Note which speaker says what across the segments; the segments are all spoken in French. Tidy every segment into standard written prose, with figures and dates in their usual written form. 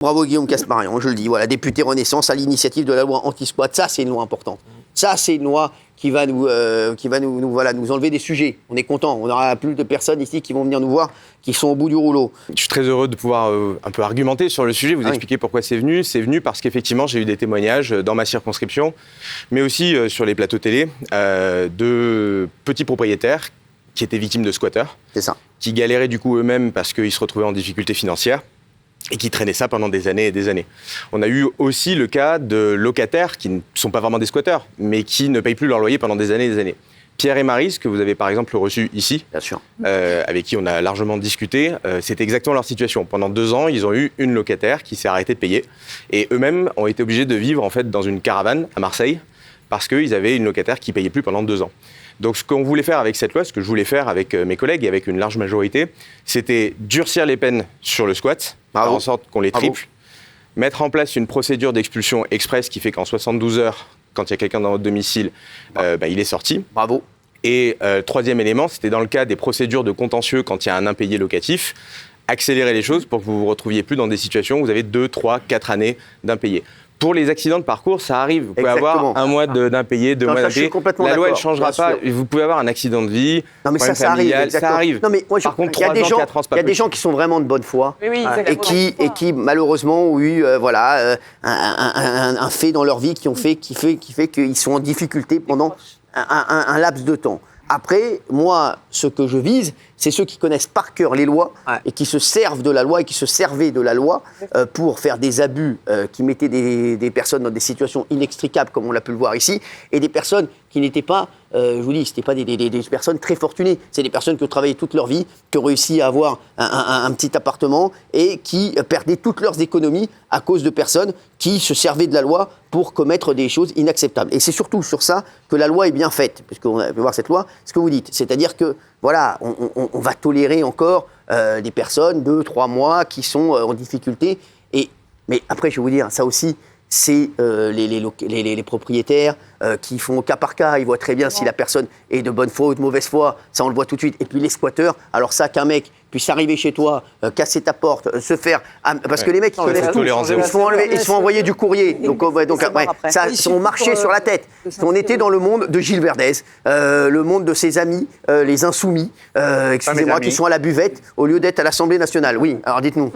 Speaker 1: Bravo Guillaume Casmarian, je le dis, voilà, député Renaissance à l'initiative de la loi anti-squat. Ça, c'est une loi importante. Ça, c'est une loi qui va nous enlever des sujets. On est content. On n'aura plus de personnes ici qui vont venir nous voir, qui sont au bout du rouleau.
Speaker 2: Je suis très heureux de pouvoir un peu argumenter sur le sujet, vous expliquer pourquoi c'est venu. C'est venu parce qu'effectivement, j'ai eu des témoignages dans ma circonscription, mais aussi sur les plateaux télé, de petits propriétaires qui étaient victimes de squatteurs.
Speaker 1: C'est ça.
Speaker 2: Qui galéraient du coup eux-mêmes parce qu'ils se retrouvaient en difficulté financière. Et qui traînaient ça pendant des années et des années. On a eu aussi le cas de locataires qui ne sont pas vraiment des squatteurs, mais qui ne payent plus leur loyer pendant des années et des années. Pierre et Maryse, que vous avez par exemple reçu ici,
Speaker 1: bien sûr.
Speaker 2: Avec qui on a largement discuté, c'est exactement leur situation. Pendant 2 ans, ils ont eu une locataire qui s'est arrêtée de payer. Et eux-mêmes ont été obligés de vivre en fait dans une caravane à Marseille, parce qu'ils avaient une locataire qui ne payait plus pendant 2 ans. Donc ce qu'on voulait faire avec cette loi, ce que je voulais faire avec mes collègues et avec une large majorité, c'était durcir les peines sur le squat, faire en sorte qu'on les triple, mettre en place une procédure d'expulsion express qui fait qu'en 72 heures, quand il y a quelqu'un dans votre domicile, il est sorti.
Speaker 1: Bravo.
Speaker 2: Et troisième élément, c'était dans le cas des procédures de contentieux quand il y a un impayé locatif, accélérer les choses pour que vous ne vous retrouviez plus dans des situations où vous avez 2, 3, 4 années d'impayés. Pour les accidents de parcours, ça arrive. Vous pouvez avoir 1 mois d'impayé, 2 mois d'impayé. La loi, elle ne changera pas. Vous pouvez avoir un accident de vie,
Speaker 1: non, mais ça arrive. Ça arrive. Non, mais moi, par contre, il y a des gens qui sont vraiment de bonne foi et qui malheureusement ont eu un fait dans leur vie qui fait qu'ils sont en difficulté pendant un laps de temps. Après, moi, ce que je vise, c'est ceux qui connaissent par cœur les lois et qui se servent de la loi et qui se servaient de la loi pour faire des abus qui mettaient des personnes dans des situations inextricables, comme on l'a pu le voir ici, et des personnes qui n'étaient pas, je vous dis, c'était pas des personnes très fortunées. C'est des personnes qui ont travaillé toute leur vie, qui ont réussi à avoir un petit appartement et qui perdaient toutes leurs économies à cause de personnes qui se servaient de la loi pour commettre des choses inacceptables. Et c'est surtout sur ça que la loi est bien faite, puisqu'on peut voir cette loi, ce que vous dites. C'est-à-dire que, voilà, on va tolérer encore des personnes, 2, 3 mois, qui sont en difficulté. Mais après, je vais vous dire, ça aussi, c'est les propriétaires qui font au cas par cas. Ils voient très bien si la personne est de bonne foi ou de mauvaise foi. Ça, on le voit tout de suite. Et puis les squatteurs, alors ça, qu'un mec puisse arriver chez toi, casser ta porte, se faire... Parce que les mecs, ils connaissent tout. Ils se font envoyer du courrier. Donc après, ça, ils sont marchés sur la tête. On était dans le monde de Gilles Verdez, le monde de ses amis, les insoumis, excusez-moi, qui sont à la buvette au lieu d'être à l'Assemblée nationale. Oui, alors dites-nous.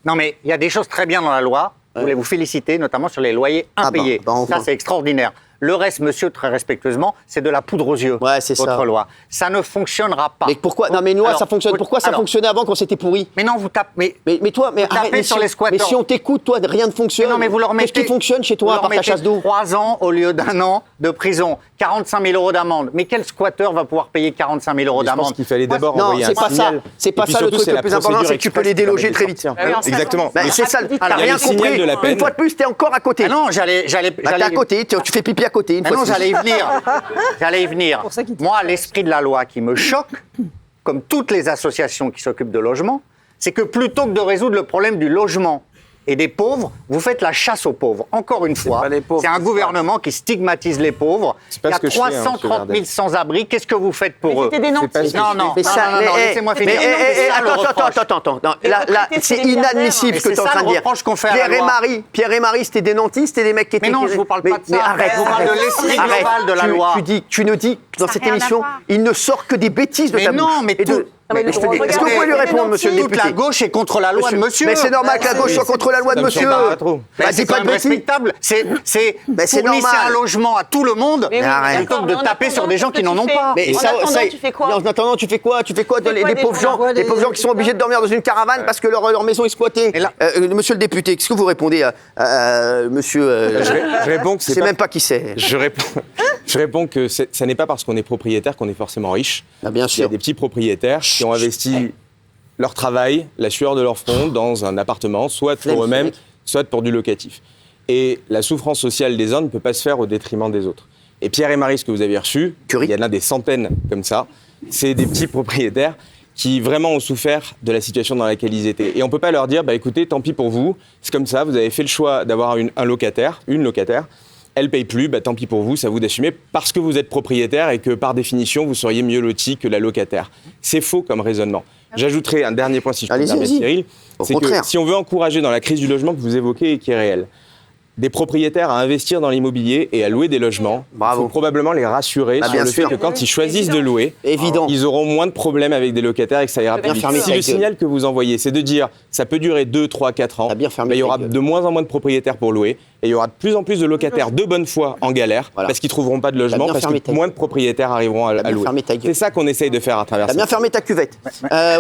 Speaker 3: Non, mais il y a des choses très bien dans la loi. Je voulais vous féliciter, notamment sur les loyers impayés. Ça, c'est extraordinaire. Le reste, monsieur, très respectueusement, c'est de la poudre aux yeux, votre loi. Ça ne fonctionnera pas.
Speaker 1: Mais pourquoi ? Non, mais une loi, ça fonctionne. Pourquoi ça fonctionnait avant qu'on s'était pourri ?
Speaker 3: Mais non, vous tapez...
Speaker 1: Mais toi,
Speaker 3: tapez sur les squatteurs.
Speaker 1: Mais si on t'écoute, toi, rien ne fonctionne.
Speaker 3: Mais non, mais vous leur mettez...
Speaker 1: Qu'est-ce qui fonctionne chez toi, à part ta chasse d'eau ?
Speaker 3: 3 ans au lieu d'1 an de prison. 45 000 € d'amende. Mais quel squatteur va pouvoir payer 45 000 € d'amende ?
Speaker 2: Je pense qu'il fallait d'abord envoyer un signal.
Speaker 1: Non, c'est pas ça le truc le plus important, c'est que tu peux les déloger très vite.
Speaker 2: Exactement.
Speaker 1: C'est ça, t'as rien compris. Une fois de plus, t'es encore à côté.
Speaker 3: Ah non, j'allais...
Speaker 1: T'es à côté, tu fais pipi à côté.
Speaker 3: Non, j'allais y venir. Moi, l'esprit de la loi qui me choque, comme toutes les associations qui s'occupent de logement, c'est que plutôt que de résoudre le problème du logement et des pauvres, vous faites la chasse aux pauvres. Encore une fois, c'est un gouvernement qui stigmatise les pauvres. Il y a 330 000 sans-abri. Qu'est-ce que vous faites pour eux ?
Speaker 4: C'était des nantis.
Speaker 3: Non, laissez-moi finir.
Speaker 1: Attends. Là, c'est inadmissible ce que tu es en train de dire. Pierre et Marie, c'était des nantis, c'était des mecs qui étaient...
Speaker 3: Mais non, je ne vous parle pas de ça.
Speaker 1: Arrête,
Speaker 3: je vous parle de l'esprit global de la loi.
Speaker 1: Tu nous dis que dans cette émission, il ne sort que des bêtises de ta bouche.
Speaker 3: Mais non, mais tout...
Speaker 1: Est-ce que vous pouvez lui répondre, monsieur le député ?
Speaker 3: Toute la gauche est contre la loi de monsieur.
Speaker 1: Mais c'est normal que la gauche soit contre la loi de monsieur.
Speaker 3: C'est pas respectable. C'est fournissez un logement à tout le monde plutôt que de taper sur des gens qui n'en ont pas.
Speaker 4: Mais en attendant, tu fais quoi ?
Speaker 1: En attendant, tu fais quoi ? Des pauvres gens qui sont obligés de dormir dans une caravane parce que leur maison est squattée. Monsieur le député, qu'est-ce que vous répondez à monsieur...
Speaker 2: Je réponds que
Speaker 1: c'est même pas qui c'est.
Speaker 2: Je réponds que ça n'est pas parce qu'on est propriétaire qu'on est forcément riche.
Speaker 1: Bien sûr.
Speaker 2: Il y a des petits propriétaires qui ont investi leur travail, la sueur de leur front dans un appartement, soit pour eux-mêmes, soit pour du locatif. Et la souffrance sociale des uns ne peut pas se faire au détriment des autres. Et Pierre et Marie, ce que vous avez reçu, il y en a des centaines comme ça, c'est des petits propriétaires qui vraiment ont souffert de la situation dans laquelle ils étaient. Et on ne peut pas leur dire, écoutez, tant pis pour vous, c'est comme ça, vous avez fait le choix d'avoir un locataire, une locataire, elle paye plus, tant pis pour vous, c'est à vous d'assumer parce que vous êtes propriétaire et que par définition, vous seriez mieux loti que la locataire. C'est faux comme raisonnement. J'ajouterai un dernier point, si je peux me permettre, Cyril, c'est que si on veut encourager dans la crise du logement que vous évoquez et qui est réelle, des propriétaires à investir dans l'immobilier et à louer des logements, il faut probablement les rassurer sur le fait que quand ils choisissent de louer, ils auront moins de problèmes avec des locataires et que ça ira plus vite. Si le signal que vous envoyez, c'est de dire ça peut durer 2, 3, 4 ans, il y aura de moins en moins de propriétaires pour louer et il y aura de plus en plus de locataires de bonne foi en galère parce qu'ils ne trouveront pas de logement, parce que moins de propriétaires arriveront à louer. C'est ça qu'on essaye de faire à travers ça.
Speaker 1: T'as bien fermé ta cuvette.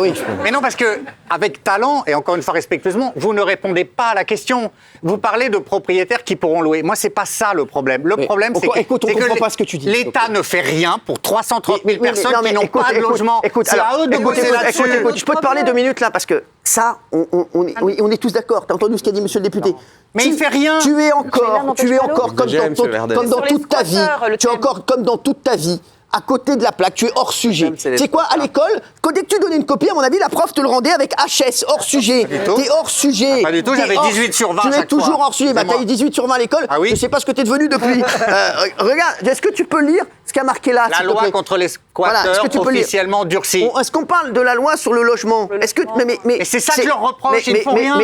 Speaker 1: Oui.
Speaker 3: Mais non, parce que avec talent, et encore une fois respectueusement, vous ne répondez pas à la question. Vous parlez de propriétaires qui pourront louer. Moi, c'est pas ça le problème. Le problème, c'est que l'État ne fait rien pour 330 000 personnes qui n'ont pas de logement. C'est à eux de bosser là-dessus.
Speaker 1: Je peux te parler 2 minutes là, parce que ça, on est tous d'accord. T'as entendu ce qu'a dit monsieur le député?
Speaker 3: Mais il fait rien.
Speaker 1: Tu es encore comme dans toute ta vie. Tu es encore comme dans toute ta vie. À côté de la plaque, tu es hors sujet. C'est quoi, à l'école, dès que tu donnais une copie, à mon avis, la prof te le rendait avec HS, hors sujet. T'es hors sujet.
Speaker 3: Pas du tout, j'avais 18 sur 20
Speaker 1: Tu es toujours hors sujet. T'as eu 18 sur 20 à l'école.
Speaker 3: Ah oui.
Speaker 1: Je sais pas ce que t'es devenu depuis. Regarde, est-ce que tu peux lire ce qui a marqué là?
Speaker 3: La loi contre les squatteurs officiellement durcie.
Speaker 1: Est-ce qu'on parle de la loi sur le logement? Est-ce que
Speaker 3: mais c'est ça que je leur reproche, ils ne font rien.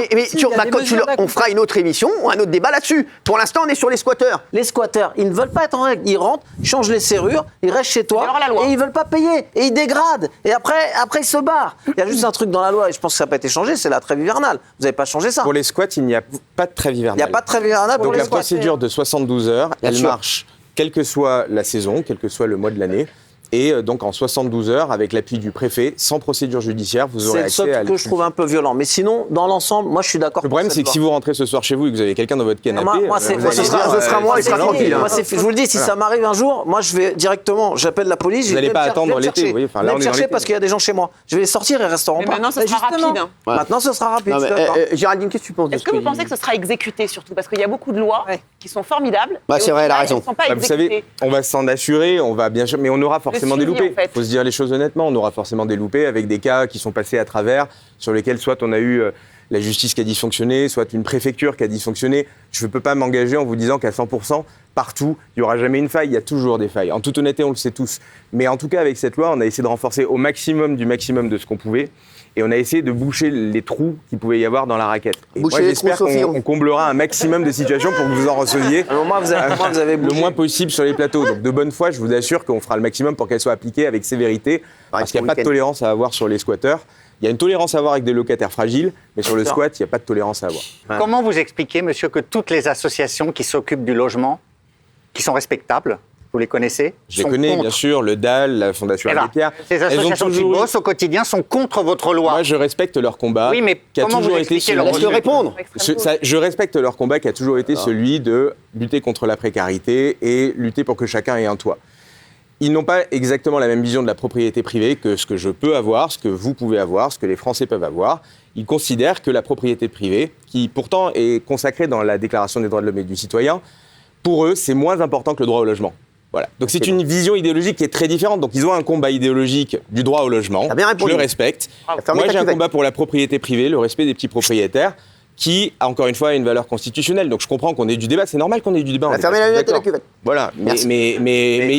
Speaker 1: On fera une autre émission ou un autre débat là-dessus. Pour l'instant, on est sur les squatteurs.
Speaker 4: Les squatteurs, ils ne veulent pas être en règle. Ils rentrent, changent les serrures, ils restent chez toi et ils veulent pas payer et ils dégradent. Et après ils se barrent. Il y a juste un truc dans la loi et je pense que ça n'a pas été changé, c'est la trêve hivernale. Vous n'avez pas changé ça.
Speaker 2: Pour les squats, il n'y a pas de trêve hivernale.
Speaker 4: Il n'y a pas de trêve hivernale pour
Speaker 2: Donc
Speaker 4: les
Speaker 2: la
Speaker 4: squats.
Speaker 2: procédure de 72 heures, elle marche quelle que soit la saison, quel que soit le mois de l'année. Et donc en 72 heures, avec l'appui du préfet, sans procédure judiciaire, vous aurez accès à...
Speaker 4: C'est le seul que je trouve un peu violent. Mais sinon, dans l'ensemble, moi je suis d'accord.
Speaker 2: Le problème, c'est que si vous rentrez ce soir chez vous et que vous avez quelqu'un dans votre canapé...
Speaker 1: ce sera moi, il sera tranquille.
Speaker 4: Je vous le dis, si ça m'arrive un jour, moi je vais directement, j'appelle la police.
Speaker 2: Vous n'allez pas attendre l'été.
Speaker 4: Je vais me chercher parce qu'il y a des gens chez moi. Je vais les sortir et ils resteront pas.
Speaker 5: Maintenant, ce sera rapide.
Speaker 4: Maintenant, ce sera rapide.
Speaker 1: Géraldine, qu'est-ce que tu penses de
Speaker 5: Est-ce que vous pensez que ce sera exécuté surtout? Parce qu'il y a beaucoup de lois qui sont formidables.
Speaker 1: C'est vrai, elle a raison.
Speaker 2: Vous savez, on va s'en assurer, on va bien sûr, mais on aura forcément des loupés. Il faut se dire les choses honnêtement, on aura forcément des loupés avec des cas qui sont passés à travers, sur lesquels soit on a eu la justice qui a dysfonctionné, soit une préfecture qui a dysfonctionné. Je ne peux pas m'engager en vous disant qu'à 100%, partout, il n'y aura jamais une faille, il y a toujours des failles. En toute honnêteté, on le sait tous. Mais en tout cas, avec cette loi, on a essayé de renforcer au maximum du maximum de ce qu'on pouvait. Et on a essayé de boucher les trous qu'il pouvait y avoir dans la raquette. Et moi, j'espère qu'on comblera un maximum de situations pour que vous en receviez le moins possible sur les plateaux. Donc, de bonne foi, je vous assure qu'on fera le maximum pour qu'elle soit appliquée avec sévérité. Parce qu'il n'y a pas de tolérance à avoir sur les squatteurs. Il y a une tolérance à avoir avec des locataires fragiles, mais sur le squat, il n'y a pas de tolérance à avoir.
Speaker 3: Comment vous expliquez, monsieur, que toutes les associations qui s'occupent du logement, qui sont respectables, vous les connaissez?
Speaker 2: Je les connais, bien sûr, le DAL, la Fondation Abbé Pierre.
Speaker 3: Ces associations qui bossent au quotidien sont contre votre loi.
Speaker 2: Moi, je respecte leur combat.
Speaker 3: Oui, mais
Speaker 2: qui a toujours été
Speaker 1: Laisse-le répondre.
Speaker 2: Je respecte leur combat qui a toujours été celui de lutter contre la précarité et lutter pour que chacun ait un toit. Ils n'ont pas exactement la même vision de la propriété privée que ce que je peux avoir, ce que vous pouvez avoir, ce que les Français peuvent avoir. Ils considèrent que la propriété privée, qui pourtant est consacrée dans la Déclaration des droits de l'homme et du citoyen, pour eux, c'est moins important que le droit au logement. Voilà. Donc c'est une vision idéologique qui est très différente. Donc ils ont un combat idéologique du droit au logement. Je le respecte. Moi j'ai un combat pour la propriété privée, le respect des petits propriétaires, qui, encore une fois, a une valeur constitutionnelle. Donc je comprends qu'on ait du débat. C'est normal qu'on ait du débat.
Speaker 1: Fermez la lunette et la cuvette.
Speaker 2: Voilà. Mais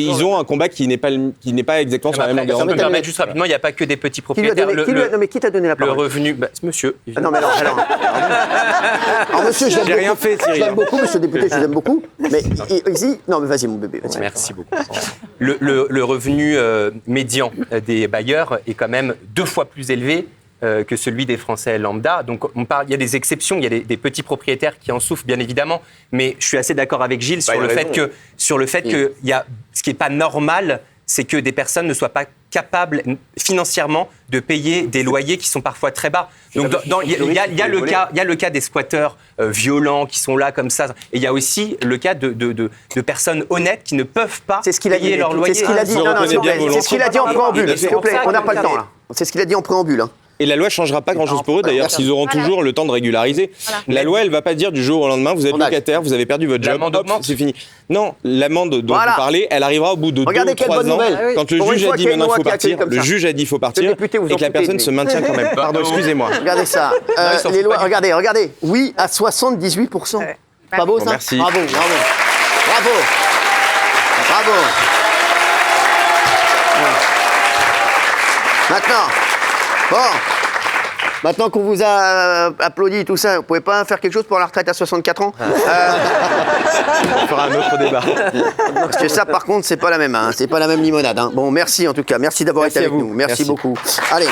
Speaker 2: ils ont un combat qui n'est pas exactement sur la même longueur.
Speaker 6: Je me permets juste rapidement, il n'y a pas que des petits propriétaires.
Speaker 1: Qui t'a donné la parole?
Speaker 6: Le revenu, monsieur.
Speaker 1: Non mais alors, monsieur,
Speaker 2: j'ai rien fait, Cyril.
Speaker 1: Je l'aime beaucoup, monsieur le député, je l'aime beaucoup. Mais ici, non mais vas-y mon bébé. Vas-y.
Speaker 6: Merci beaucoup. Le revenu médian des bailleurs est quand même 2 fois plus élevé que celui des Français lambda. Donc il y a des exceptions, il y a des petits propriétaires qui en souffrent bien évidemment, mais je suis assez d'accord avec Gilles sur le fait que ce qui n'est pas normal, c'est que des personnes ne soient pas capables financièrement de payer des loyers qui sont parfois très bas. Donc il y a le cas des squatteurs violents qui sont là comme ça, et il y a aussi le cas de personnes honnêtes qui ne peuvent pas payer leur loyer.
Speaker 1: C'est ce qu'il a dit. C'est ce qu'il a dit en préambule. S'il vous plaît, on n'a pas le temps là. C'est ce qu'il a dit en préambule.
Speaker 2: Et la loi ne changera pas grand-chose pour eux, d'ailleurs, s'ils auront toujours le temps de régulariser. La loi, elle ne va pas dire du jour au lendemain, vous êtes locataire, vous avez perdu votre job, hop, c'est fini. Non, l'amende dont vous parlez, elle arrivera au bout de 2 ou 3 ans, quand le juge a dit maintenant il faut partir, le juge a dit il faut partir, et que la personne se maintient quand même. Pardon, excusez-moi.
Speaker 1: Regardez ça. Les lois, regardez. Oui, à 78%. Pas beau ça?
Speaker 2: Merci.
Speaker 1: Bravo. Bravo. Bravo. Maintenant qu'on vous a applaudi tout ça, vous pouvez pas faire quelque chose pour la retraite à 64 ans
Speaker 2: On fera un autre débat.
Speaker 1: Parce que ça, par contre, c'est pas la même, hein, c'est pas la même limonade. Hein. Bon, merci en tout cas, merci d'avoir été avec nous. Merci beaucoup. Allez.